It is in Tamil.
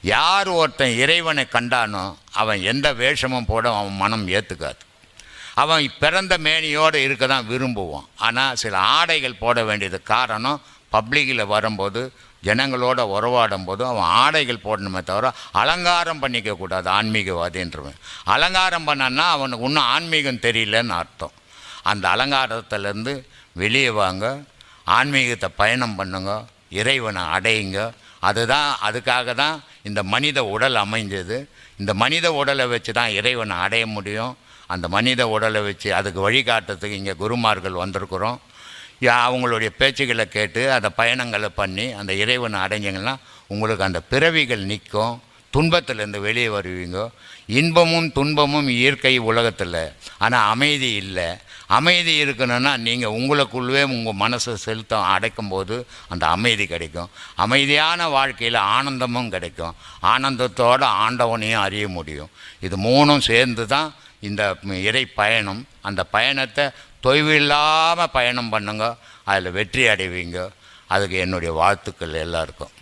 யார் ஒருத்தன் இறைவனை கண்டானோ அவன் எந்த வேஷமும் போட அவன் மனம் ஏற்றுக்காது. அவன் பிறந்த மேனியோடு இருக்க தான் விரும்புவான். ஆனால் சில ஆடைகள் போட வேண்டியது காரணம் பப்ளிக்கில் வரும்போது ஜனங்களோட உறவாடும் போது அவன் ஆடைகள் போடணுமே தவிர அலங்காரம் பண்ணிக்கக்கூடாது. ஆன்மீகவாதின்றவன் அலங்காரம் பண்ணான்னா அவனுக்கு இன்னும் ஆன்மீகம் தெரியலன்னு அர்த்தம். அந்த அலங்காரத்திலேருந்து வெளியே வாங்க, ஆன்மீகத்தை பயணம் பண்ணுங்க, இறைவனை அடையுங்க. அதுக்காக தான் இந்த மனித உடல் அமைஞ்சது. இந்த மனித உடலை வச்சு தான் இறைவனை அடைய முடியும். அந்த மனித உடலை வச்சு அதுக்கு வழிகாட்டுறதுக்கு இங்கே குருமார்கள் வந்திருக்கிறோம். அவங்களுடைய பேச்சுக்களை கேட்டு அந்த பயணங்களை பண்ணி அந்த இறைவனை அடைஞ்சிங்கன்னா உங்களுக்கு அந்த பிறவிகள் நிற்கும், துன்பத்திலேருந்து வெளியே வருவீங்க. இன்பமும் துன்பமும் இயற்கை உலகத்தில், ஆனால் அமைதி இல்லை. அமைதி இருக்கணும்னா நீங்கள் உங்களுக்குள்ளே உங்கள் மனசை அடைக்கும்போது அந்த அமைதி கிடைக்கும். அமைதியான வாழ்க்கையில் ஆனந்தமும் கிடைக்கும். ஆனந்தத்தோடு ஆண்டவனையும் அறிய முடியும். இது மூணும் சேர்ந்து தான் இந்த இறை பயணம். அந்த பயணத்தை தொய்வில்லாமல் பயணம் பண்ணுங்க, அதில் வெற்றி அடைவீங்க. அதுக்கு என்னுடைய வாழ்த்துக்கள் எல்லாருக்கும்.